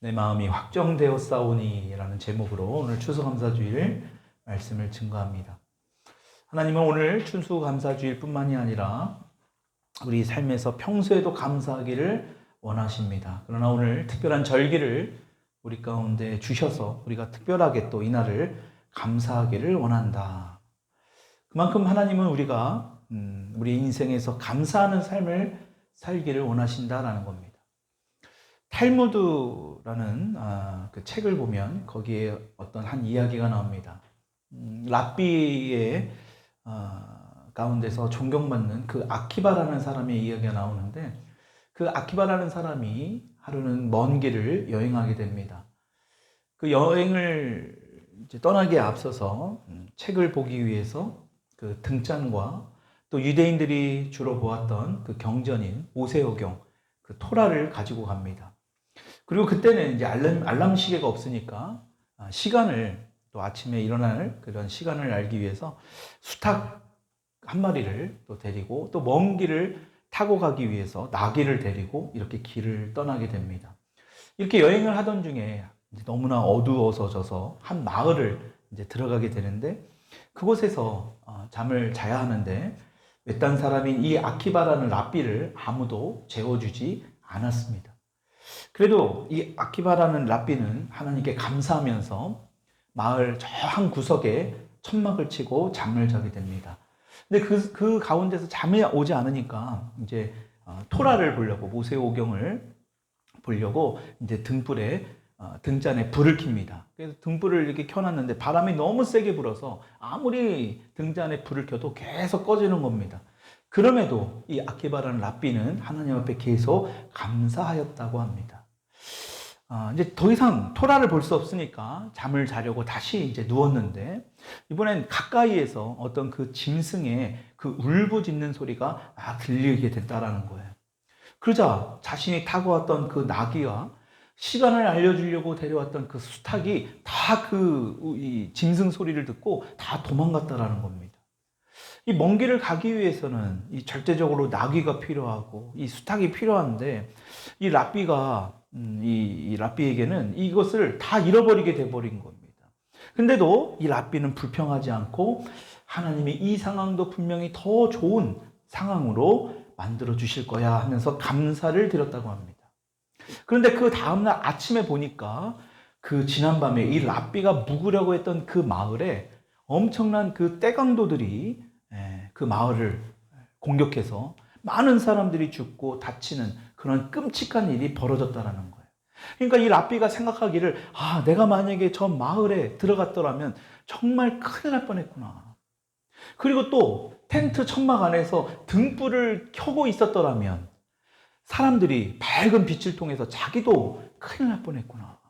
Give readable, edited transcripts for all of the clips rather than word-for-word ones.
내 마음이 확정되었사오니 라는 제목으로 오늘 추수감사주일 말씀을 증거합니다. 하나님은 오늘 추수감사주일 뿐만이 아니라 우리 삶에서 평소에도 감사하기를 원하십니다. 그러나 오늘 특별한 절기를 우리 가운데 주셔서 우리가 특별하게 또 이날을 감사하기를 원한다. 그만큼 하나님은 우리가 우리 인생에서 감사하는 삶을 살기를 원하신다라는 겁니다. 탈무드라는 그 책을 보면 거기에 어떤 한 이야기가 나옵니다. 랍비의 가운데서 존경받는 그 아키바라는 사람의 이야기가 나오는데, 그 아키바라는 사람이 하루는 먼 길을 여행하게 됩니다. 그 여행을 이제 떠나기에 앞서서 책을 보기 위해서 그 등잔과 또 유대인들이 주로 보았던 그 경전인 모세오경, 그 토라를 가지고 갑니다. 그리고 그때는 이제 알람 시계가 없으니까 시간을, 또 아침에 일어날 그런 시간을 알기 위해서 수탉 한 마리를 또 데리고 또 먼 길을 타고 가기 위해서 나귀를 데리고 이렇게 길을 떠나게 됩니다. 이렇게 여행을 하던 중에 너무나 어두워져서 한 마을을 이제 들어가게 되는데, 그곳에서 잠을 자야 하는데 외딴 사람인 이 아키바라는 랍비를 아무도 재워주지 않았습니다. 그래도 이 아키바라는 랍비는 하나님께 감사하면서 마을 저 한 구석에 천막을 치고 잠을 자게 됩니다. 근데 그 가운데서 잠이 오지 않으니까 이제 토라를 보려고, 모세오경을 보려고 이제 등잔에 불을 켭니다. 그래서 등불을 이렇게 켜놨는데 바람이 너무 세게 불어서 아무리 등잔에 불을 켜도 계속 꺼지는 겁니다. 그럼에도 이 아키바라는 랍비는 하나님 앞에 계속 감사하였다고 합니다. 이제 더 이상 토라를 볼 수 없으니까 잠을 자려고 다시 이제 누웠는데, 이번엔 가까이에서 어떤 그 짐승의 그 울부짖는 소리가 들리게 됐다라는 거예요. 그러자 자신이 타고 왔던 그 나귀와 시간을 알려주려고 데려왔던 그 수탉이 다 이 짐승 소리를 듣고 다 도망갔다라는 겁니다. 이 먼 길을 가기 위해서는 이 절대적으로 나귀가 필요하고 이 수탉이 필요한데, 이 랍비가 이 랍비에게는 이것을 다 잃어버리게 돼버린 겁니다. 근데도 이 랍비는 불평하지 않고 하나님이 이 상황도 분명히 더 좋은 상황으로 만들어 주실 거야 하면서 감사를 드렸다고 합니다. 그런데 그 다음날 아침에 보니까 그 지난밤에 이 랍비가 묵으려고 했던 그 마을에 엄청난 그 떼강도들이 그 마을을 공격해서 많은 사람들이 죽고 다치는 그런 끔찍한 일이 벌어졌다라는 거예요. 그러니까 이 랍비가 생각하기를, 내가 만약에 저 마을에 들어갔더라면 정말 큰일 날 뻔했구나. 그리고 또 텐트 천막 안에서 등불을 켜고 있었더라면 사람들이 밝은 빛을 통해서 자기도 큰일 날 뻔했구나.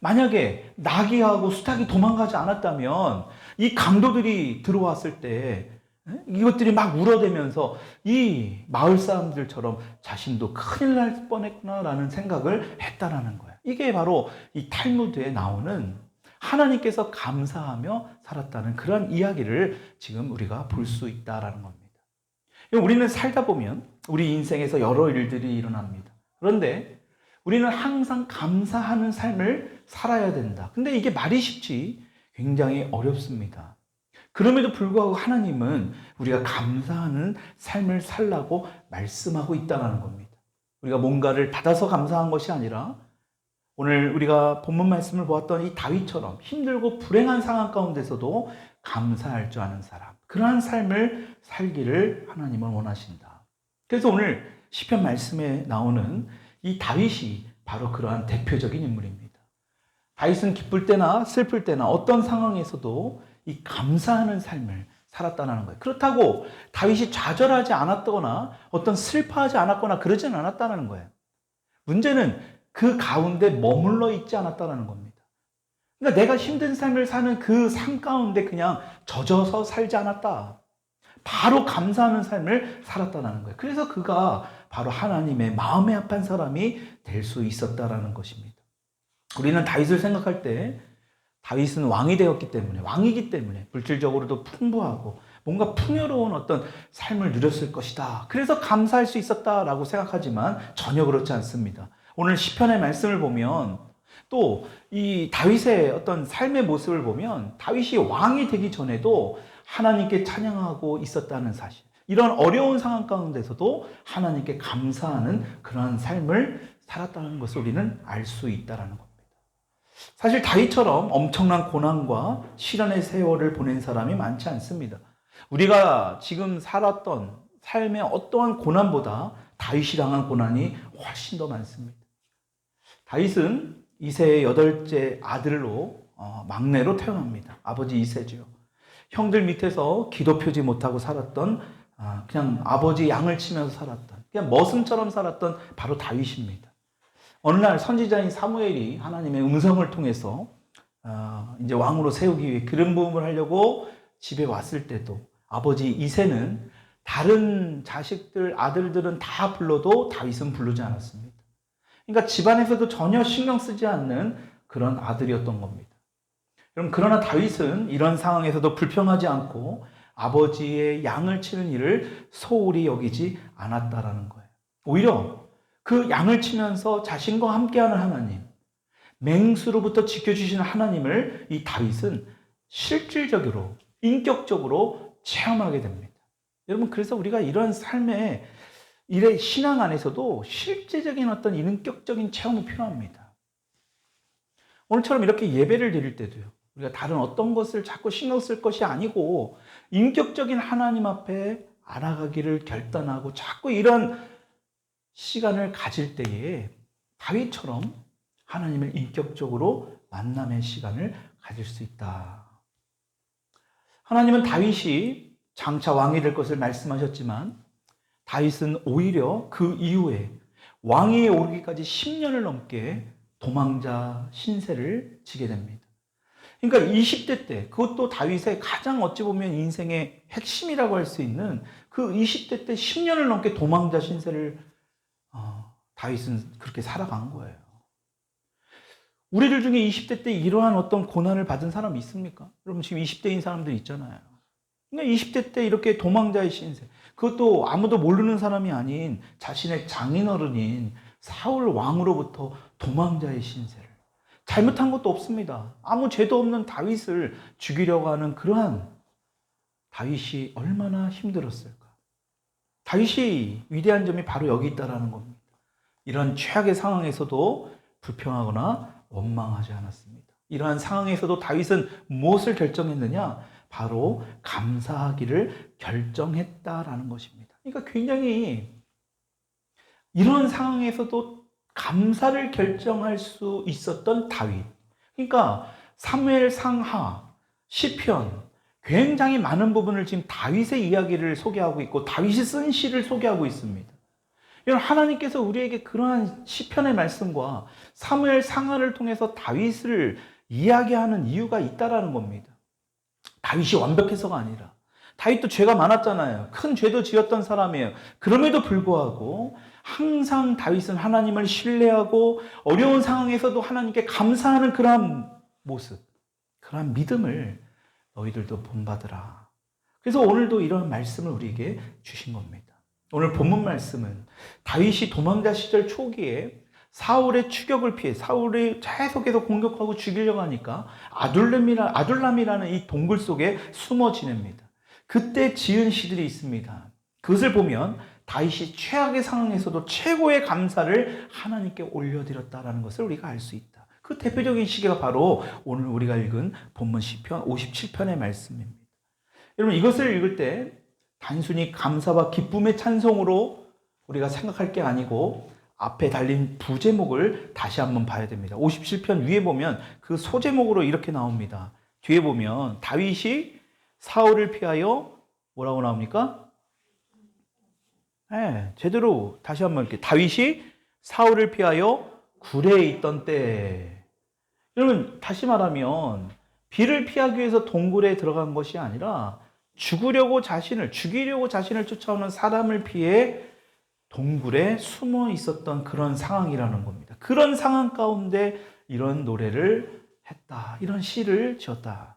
만약에 나귀하고 수탉이 도망가지 않았다면 이 강도들이 들어왔을 때 이것들이 막 울어대면서 이 마을 사람들처럼 자신도 큰일 날 뻔했구나라는 생각을 했다라는 거예요. 이게 바로 이 탈무드에 나오는 하나님께서 감사하며 살았다는 그런 이야기를 지금 우리가 볼 수 있다라는 겁니다. 우리는 살다 보면 우리 인생에서 여러 일들이 일어납니다. 그런데 우리는 항상 감사하는 삶을 살아야 된다. 근데 이게 말이 쉽지 굉장히 어렵습니다. 그럼에도 불구하고 하나님은 우리가 감사하는 삶을 살라고 말씀하고 있다는 겁니다. 우리가 뭔가를 받아서 감사한 것이 아니라 오늘 우리가 본문 말씀을 보았던 이 다윗처럼 힘들고 불행한 상황 가운데서도 감사할 줄 아는 사람, 그러한 삶을 살기를 하나님은 원하신다. 그래서 오늘 시편 말씀에 나오는 이 다윗이 바로 그러한 대표적인 인물입니다. 다윗은 기쁠 때나 슬플 때나 어떤 상황에서도 이 감사하는 삶을 살았다는 거예요. 그렇다고 다윗이 좌절하지 않았거나 어떤 슬퍼하지 않았거나 그러진 않았다는 거예요. 문제는 그 가운데 머물러 있지 않았다는 겁니다. 그러니까 내가 힘든 삶을 사는 그 삶 가운데 그냥 젖어서 살지 않았다. 바로 감사하는 삶을 살았다는 거예요. 그래서 그가 바로 하나님의 마음에 합한 사람이 될 수 있었다라는 것입니다. 우리는 다윗을 생각할 때 다윗은 왕이 되었기 때문에, 왕이기 때문에 물질적으로도 풍부하고 뭔가 풍요로운 어떤 삶을 누렸을 것이다. 그래서 감사할 수 있었다라고 생각하지만 전혀 그렇지 않습니다. 오늘 시편의 말씀을 보면 또 이 다윗의 어떤 삶의 모습을 보면 다윗이 왕이 되기 전에도 하나님께 찬양하고 있었다는 사실. 이런 어려운 상황 가운데서도 하나님께 감사하는 그러한 삶을 살았다는 것을 우리는 알 수 있다는 겁니다. 사실 다윗처럼 엄청난 고난과 시련의 세월을 보낸 사람이 많지 않습니다. 우리가 지금 살았던 삶의 어떠한 고난보다 다윗이 당한 고난이 훨씬 더 많습니다. 다윗은 이새의 8째 아들로 막내로 태어납니다. 아버지 이새죠. 형들 밑에서 기도 펴지 못하고 살았던 그냥 아버지 양을 치면서 살았던 그냥 머슴처럼 살았던 바로 다윗입니다. 어느 날 선지자인 사무엘이 하나님의 음성을 통해서 이제 왕으로 세우기 위해 기름 부음을 하려고 집에 왔을 때도 아버지 이새는 다른 자식들 아들들은 다 불러도 다윗은 부르지 않았습니다. 그러니까 집안에서도 전혀 신경 쓰지 않는 그런 아들이었던 겁니다. 그러나 다윗은 이런 상황에서도 불평하지 않고 아버지의 양을 치는 일을 소홀히 여기지 않았다라는 거예요. 오히려 그 양을 치면서 자신과 함께하는 하나님, 맹수로부터 지켜주시는 하나님을 이 다윗은 실질적으로, 인격적으로 체험하게 됩니다. 여러분, 그래서 우리가 이런 삶의 일의 신앙 안에서도 실제적인 어떤 인격적인 체험이 필요합니다. 오늘처럼 이렇게 예배를 드릴 때도요, 우리가 다른 어떤 것을 자꾸 신경 쓸 것이 아니고 인격적인 하나님 앞에 알아가기를 결단하고 자꾸 이런 시간을 가질 때에 다윗처럼 하나님을 인격적으로 만남의 시간을 가질 수 있다. 하나님은 다윗이 장차 왕이 될 것을 말씀하셨지만 다윗은 오히려 그 이후에 왕위에 오르기까지 10년을 넘게 도망자 신세를 지게 됩니다. 그러니까 20대 때, 그것도 다윗의 가장 어찌 보면 인생의 핵심이라고 할 수 있는 그 20대 때 10년을 넘게 도망자 신세를 다윗은 그렇게 살아간 거예요. 우리들 중에 20대 때 이러한 어떤 고난을 받은 사람이 있습니까? 여러분 지금 20대인 사람들 있잖아요. 그러니까 20대 때 이렇게 도망자의 신세, 그것도 아무도 모르는 사람이 아닌 자신의 장인어른인 사울 왕으로부터 도망자의 신세를. 잘못한 것도 없습니다. 아무 죄도 없는 다윗을 죽이려고 하는 그러한 다윗이 얼마나 힘들었을까. 다윗이 위대한 점이 바로 여기 있다는 겁니다. 이런 최악의 상황에서도 불평하거나 원망하지 않았습니다. 이러한 상황에서도 다윗은 무엇을 결정했느냐? 바로 감사하기를 결정했다라는 것입니다. 그러니까 굉장히 이런 상황에서도 감사를 결정할 수 있었던 다윗. 그러니까 사무엘 상하, 시편, 굉장히 많은 부분을 지금 다윗의 이야기를 소개하고 있고 다윗이 쓴 시를 소개하고 있습니다. 여러분, 하나님께서 우리에게 그러한 시편의 말씀과 사무엘 상하를 통해서 다윗을 이야기하는 이유가 있다라는 겁니다. 다윗이 완벽해서가 아니라 다윗도 죄가 많았잖아요. 큰 죄도 지었던 사람이에요. 그럼에도 불구하고 항상 다윗은 하나님을 신뢰하고 어려운 상황에서도 하나님께 감사하는 그러한 모습, 그러한 믿음을 너희들도 본받으라. 그래서 오늘도 이런 말씀을 우리에게 주신 겁니다. 오늘 본문 말씀은 다윗이 도망자 시절 초기에 사울의 추격을 피해 사울이 계속해서 공격하고 죽이려고 하니까 아둘람이라는 이 동굴 속에 숨어 지냅니다. 그때 지은 시들이 있습니다. 그것을 보면 다윗이 최악의 상황에서도 최고의 감사를 하나님께 올려드렸다는 것을 우리가 알 수 있다. 그 대표적인 시기가 바로 오늘 우리가 읽은 본문 시편 57편의 말씀입니다. 여러분, 이것을 읽을 때 단순히 감사와 기쁨의 찬송으로 우리가 생각할 게 아니고 앞에 달린 부제목을 다시 한번 봐야 됩니다. 57편 위에 보면 그 소제목으로 이렇게 나옵니다. 뒤에 보면 다윗이 사울을 피하여 뭐라고 나옵니까? 네, 제대로 다시 한번 이렇게 다윗이 사울을 피하여 굴에 있던 때. 여러분, 다시 말하면 비를 피하기 위해서 동굴에 들어간 것이 아니라 죽이려고 자신을 쫓아오는 사람을 피해 동굴에 숨어 있었던 그런 상황이라는 겁니다. 그런 상황 가운데 이런 노래를 했다. 이런 시를 지었다.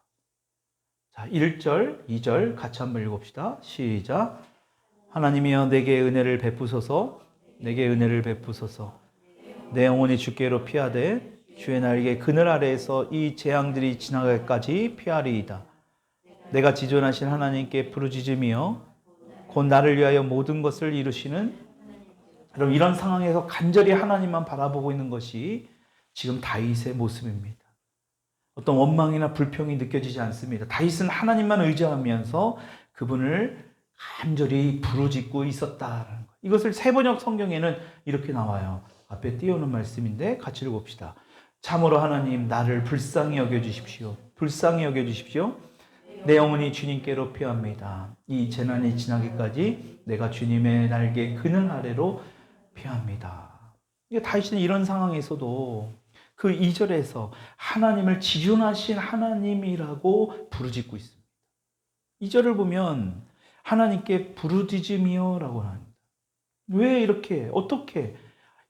자, 1절, 2절 같이 한번 읽읍시다. 시작. 하나님이여 내게 은혜를 베푸소서, 내게 은혜를 베푸소서. 내 영혼이 주께로 피하되 주의 날개 그늘 아래에서 이 재앙들이 지나갈까지 피하리이다. 내가 지존하신 하나님께 부르짖으며 곧 나를 위하여 모든 것을 이루시는, 여러분 이런 상황에서 간절히 하나님만 바라보고 있는 것이 지금 다윗의 모습입니다. 어떤 원망이나 불평이 느껴지지 않습니다. 다윗은 하나님만 의지하면서 그분을 간절히 부르짖고 있었다라는 것. 이것을 세번역 성경에는 이렇게 나와요. 앞에 띄우는 말씀인데 같이 읽어봅시다. 참으로 하나님 나를 불쌍히 여겨주십시오. 불쌍히 여겨주십시오. 내 영혼이 주님께로 피합니다. 이 재난이 지나기까지 내가 주님의 날개 그늘 아래로 피합니다. 다윗은 이런 상황에서도 그 2절에서 하나님을 지존하신 하나님이라고 부르짖고 있습니다. 2절을 보면 하나님께 부르짖으며라고 합니다. 왜 이렇게 어떻게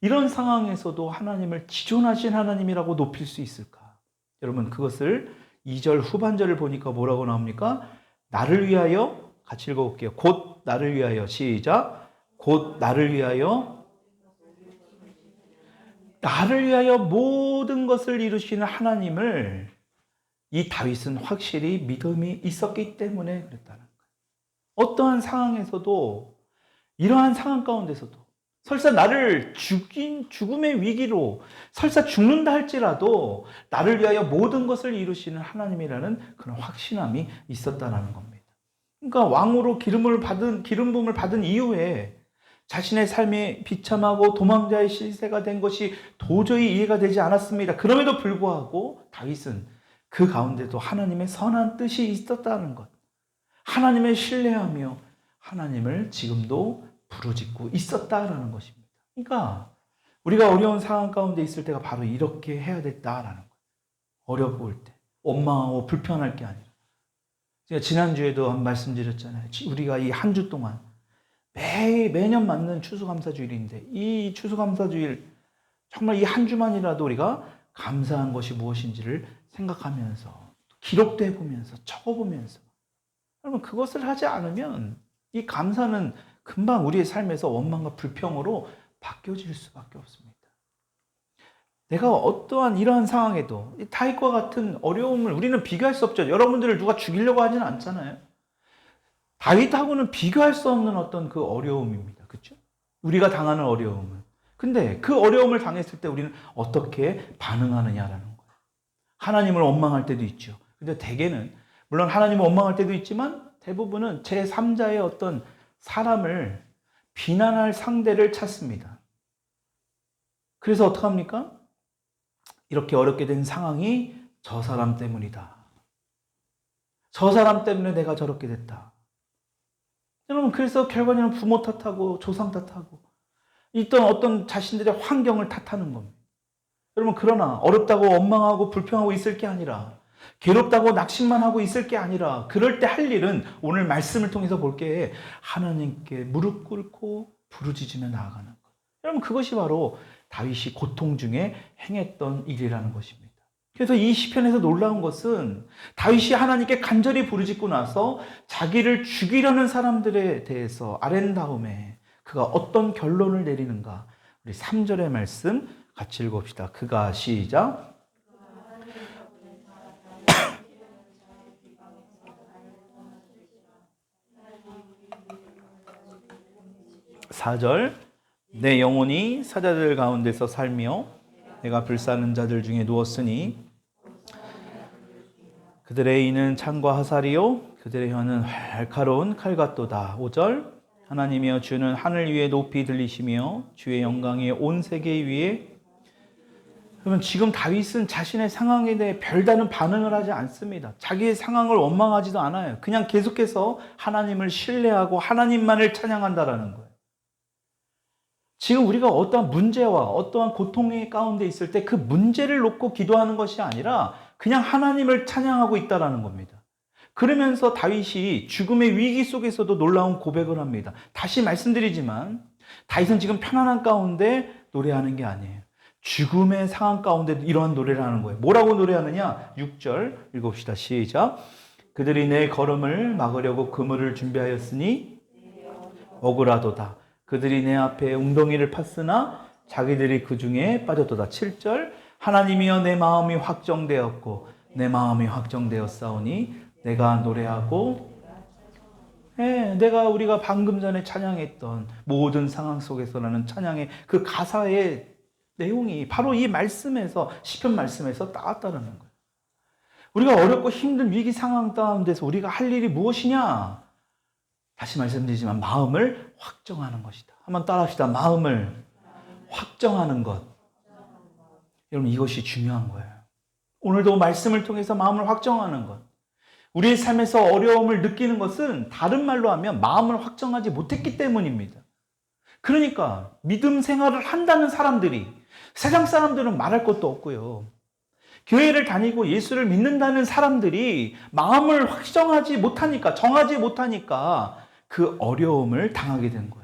이런 상황에서도 하나님을 지존하신 하나님이라고 높일 수 있을까? 여러분 그것을 2절 후반절을 보니까 뭐라고 나옵니까? 나를 위하여, 같이 읽어볼게요. 곧 나를 위하여, 시작. 곧 나를 위하여, 나를 위하여 모든 것을 이루시는 하나님을 이 다윗은 확실히 믿음이 있었기 때문에 그랬다는 거예요. 어떠한 상황에서도, 이러한 상황 가운데서도 설사 나를 죽음의 위기로 설사 죽는다 할지라도 나를 위하여 모든 것을 이루시는 하나님이라는 그런 확신함이 있었다는 겁니다. 그러니까 왕으로 기름 부음을 받은 이후에 자신의 삶이 비참하고 도망자의 실세가 된 것이 도저히 이해가 되지 않았습니다. 그럼에도 불구하고 다윗은 그 가운데도 하나님의 선한 뜻이 있었다는 것, 하나님을 신뢰하며 하나님을 지금도 부르짖고 있었다라는 것입니다. 그러니까 우리가 어려운 상황 가운데 있을 때가 바로 이렇게 해야 됐다라는 거예요. 어려울 때 원망하고 불편할 게 아니라, 제가 지난주에도 한 말씀드렸잖아요. 우리가 이 한 주 동안 매년 맞는 추수감사주일인데 이 추수감사주일 정말 이 한 주만이라도 우리가 감사한 것이 무엇인지를 생각하면서 기록도 해보면서 적어보면서, 여러분 그것을 하지 않으면 이 감사는 금방 우리의 삶에서 원망과 불평으로 바뀌어질 수밖에 없습니다. 내가 어떠한 이러한 상황에도 다윗과 같은 어려움을 우리는 비교할 수 없죠. 여러분들을 누가 죽이려고 하지는 않잖아요. 다윗하고는 비교할 수 없는 어떤 그 어려움입니다. 그렇죠? 우리가 당하는 어려움은. 근데 그 어려움을 당했을 때 우리는 어떻게 반응하느냐라는 거예요. 하나님을 원망할 때도 있죠. 근데 대개는 물론 하나님을 원망할 때도 있지만 대부분은 제3자의 어떤 사람을 비난할 상대를 찾습니다. 그래서 어떡합니까? 이렇게 어렵게 된 상황이 저 사람 때문이다. 저 사람 때문에 내가 저렇게 됐다. 여러분 그래서 결과적으로 부모 탓하고 조상 탓하고 있던 어떤 자신들의 환경을 탓하는 겁니다. 여러분 그러나 어렵다고 원망하고 불평하고 있을 게 아니라, 괴롭다고 낙심만 하고 있을 게 아니라, 그럴 때 할 일은 오늘 말씀을 통해서 볼 게 하나님께 무릎 꿇고 부르짖으며 나아가는 것. 여러분 그것이 바로 다윗이 고통 중에 행했던 일이라는 것입니다. 그래서 이 시편에서 놀라운 것은 다윗이 하나님께 간절히 부르짖고 나서 자기를 죽이려는 사람들에 대해서 아랜 다음에 그가 어떤 결론을 내리는가. 우리 3절의 말씀 같이 읽어봅시다. 그가, 시작. 4절. 내 영혼이 사자들 가운데서 살며 내가 불사는 자들 중에 누웠으니 그들의 이는 창과 화살이요 그들의 혀는 날카로운 칼 같도다. 5절. 하나님이여 주는 하늘 위에 높이 들리시며 주의 영광이 온 세계 위에. 그러면 지금 다윗은 자신의 상황에 대해 별다른 반응을 하지 않습니다. 자기의 상황을 원망하지도 않아요. 그냥 계속해서 하나님을 신뢰하고 하나님만을 찬양한다라는 거예요. 지금 우리가 어떠한 문제와 어떠한 고통의 가운데 있을 때 그 문제를 놓고 기도하는 것이 아니라 그냥 하나님을 찬양하고 있다라는 겁니다. 그러면서 다윗이 죽음의 위기 속에서도 놀라운 고백을 합니다. 다시 말씀드리지만 다윗은 지금 편안한 가운데 노래하는 게 아니에요. 죽음의 상황 가운데 이러한 노래를 하는 거예요. 뭐라고 노래하느냐? 6절 읽읍시다. 시작. 그들이 내 걸음을 막으려고 그물을 준비하였으니 억울하도다. 그들이 내 앞에 웅덩이를 팠으나 자기들이 그 중에 빠졌도다. 7절 하나님이여 내 마음이 확정되었고 내 마음이 확정되었사오니 내가 노래하고 내가 우리가 방금 전에 찬양했던 모든 상황 속에서라는 찬양의 그 가사의 내용이 바로 이 말씀에서 시편 말씀에서 따왔다는 거예요. 우리가 어렵고 힘든 위기 상황 가운데서 우리가 할 일이 무엇이냐? 다시 말씀드리지만 마음을 확정하는 것이다. 한번 따라합시다. 마음을 확정하는 것. 여러분 이것이 중요한 거예요. 오늘도 말씀을 통해서 마음을 확정하는 것. 우리의 삶에서 어려움을 느끼는 것은 다른 말로 하면 마음을 확정하지 못했기 때문입니다. 그러니까 믿음 생활을 한다는 사람들이 세상 사람들은 말할 것도 없고요. 교회를 다니고 예수를 믿는다는 사람들이 마음을 확정하지 못하니까 정하지 못하니까 그 어려움을 당하게 된 거예요.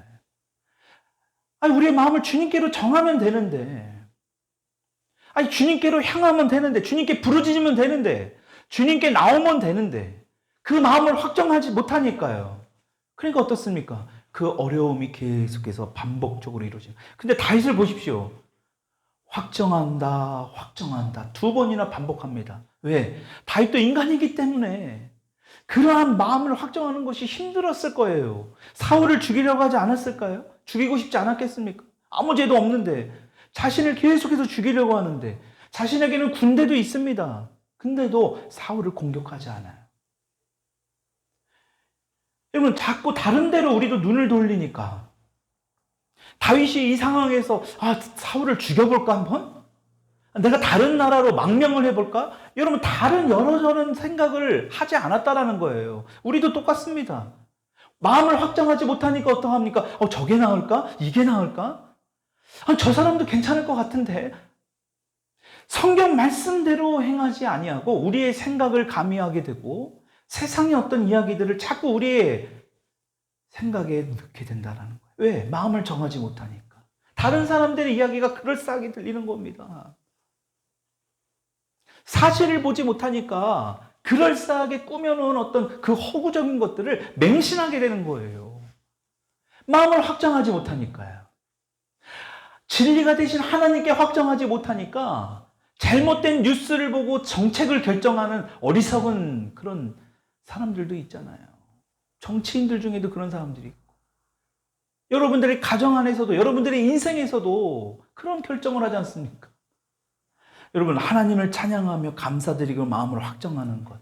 아니 우리의 마음을 주님께로 정하면 되는데 아니 주님께로 향하면 되는데 주님께 부르짖으면 되는데 주님께 나오면 되는데 그 마음을 확정하지 못하니까요. 그러니까 어떻습니까? 그 어려움이 계속해서 반복적으로 이루어집니다. 근데 다윗을 보십시오. 확정한다, 확정한다. 2번이나 반복합니다. 왜? 다윗도 인간이기 때문에 그러한 마음을 확정하는 것이 힘들었을 거예요. 사울을 죽이려고 하지 않았을까요? 죽이고 싶지 않았겠습니까? 아무 죄도 없는데 자신을 계속해서 죽이려고 하는데 자신에게는 군대도 있습니다. 근데도 사울을 공격하지 않아요. 여러분 자꾸 다른 데로 우리도 눈을 돌리니까 다윗이 이 상황에서 사울을 죽여볼까 한번? 내가 다른 나라로 망명을 해볼까? 여러분 다른 여러저런 생각을 하지 않았다라는 거예요. 우리도 똑같습니다. 마음을 확정하지 못하니까 어떡합니까? 저게 나을까? 이게 나을까? 저 사람도 괜찮을 것 같은데. 성경 말씀대로 행하지 아니하고 우리의 생각을 가미하게 되고 세상의 어떤 이야기들을 자꾸 우리의 생각에 넣게 된다는 거예요. 왜? 마음을 정하지 못하니까. 다른 사람들의 이야기가 그럴싸하게 들리는 겁니다. 사실을 보지 못하니까 그럴싸하게 꾸며놓은 어떤 그 허구적인 것들을 맹신하게 되는 거예요. 마음을 확정하지 못하니까요. 진리가 되신 하나님께 확정하지 못하니까 잘못된 뉴스를 보고 정책을 결정하는 어리석은 그런 사람들도 있잖아요. 정치인들 중에도 그런 사람들이 있고 여러분들의 가정 안에서도 여러분들의 인생에서도 그런 결정을 하지 않습니까? 여러분 하나님을 찬양하며 감사드리고 마음을 확정하는 것.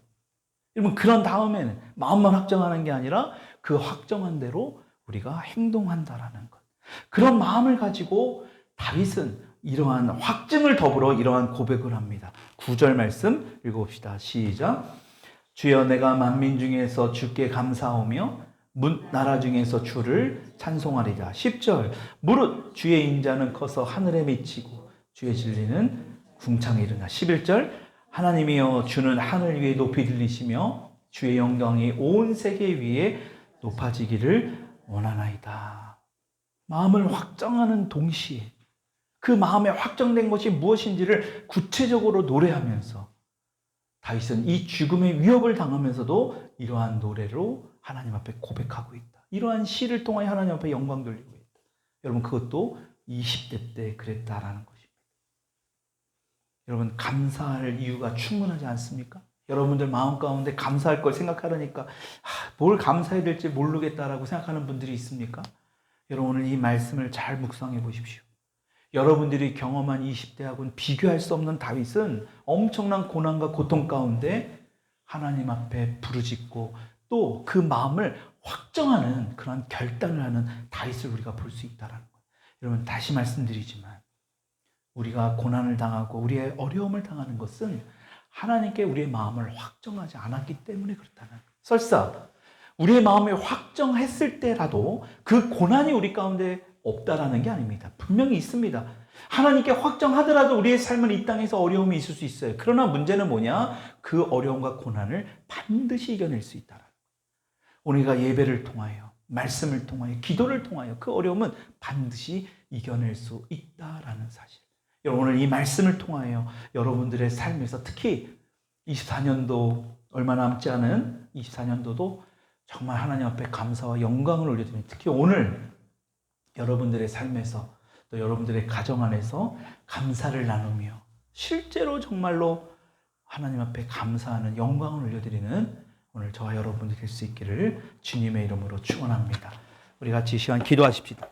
여러분 그런 다음에는 마음만 확정하는 게 아니라 그 확정한 대로 우리가 행동한다라는 것. 그런 마음을 가지고 다윗은 이러한 확증을 더불어 이러한 고백을 합니다. 9절 말씀 읽어봅시다. 시작. 주여 내가 만민 중에서 주께 감사하며 나라 중에서 주를 찬송하리라. 10절 무릇 주의 인자는 커서 하늘에 미치고 주의 진리는 궁창에 이르나. 11절 하나님이여 주는 하늘 위에 높이 들리시며 주의 영광이 온 세계 위에 높아지기를 원하나이다. 마음을 확정하는 동시에 그 마음에 확정된 것이 무엇인지를 구체적으로 노래하면서 다윗은 이 죽음의 위협을 당하면서도 이러한 노래로 하나님 앞에 고백하고 있다. 이러한 시를 통하여 하나님 앞에 영광 돌리고 있다. 여러분 그것도 20대 때 그랬다라는 것입니다. 여러분 감사할 이유가 충분하지 않습니까? 여러분들 마음 가운데 감사할 걸 생각하려니까 뭘 감사해야 될지 모르겠다라고 생각하는 분들이 있습니까? 여러분 오늘 이 말씀을 잘 묵상해 보십시오. 여러분들이 경험한 20대하고는 비교할 수 없는 다윗은 엄청난 고난과 고통 가운데 하나님 앞에 부르짖고 또 그 마음을 확정하는 그런 결단을 하는 다윗을 우리가 볼 수 있다는 거예요. 여러분 다시 말씀드리지만 우리가 고난을 당하고 우리의 어려움을 당하는 것은 하나님께 우리의 마음을 확정하지 않았기 때문에 그렇다는 거예요. 설사 우리의 마음을 확정했을 때라도 그 고난이 우리 가운데 없다라는 게 아닙니다. 분명히 있습니다. 하나님께 확정하더라도 우리의 삶은 이 땅에서 어려움이 있을 수 있어요. 그러나 문제는 뭐냐? 그 어려움과 고난을 반드시 이겨낼 수 있다는 거예요. 우리가 예배를 통하여 말씀을 통하여 기도를 통하여 그 어려움은 반드시 이겨낼 수 있다라는 사실. 여러분 오늘 이 말씀을 통하여 여러분들의 삶에서 특히 24년도 얼마 남지 않은 24년도도 정말 하나님 앞에 감사와 영광을 올려드립니다. 특히 오늘 여러분들의 삶에서 또 여러분들의 가정 안에서 감사를 나누며 실제로 정말로 하나님 앞에 감사하는 영광을 올려드리는 오늘 저와 여러분들이 될 수 있기를 주님의 이름으로 축원합니다. 우리 같이 이 시간 기도하십시다.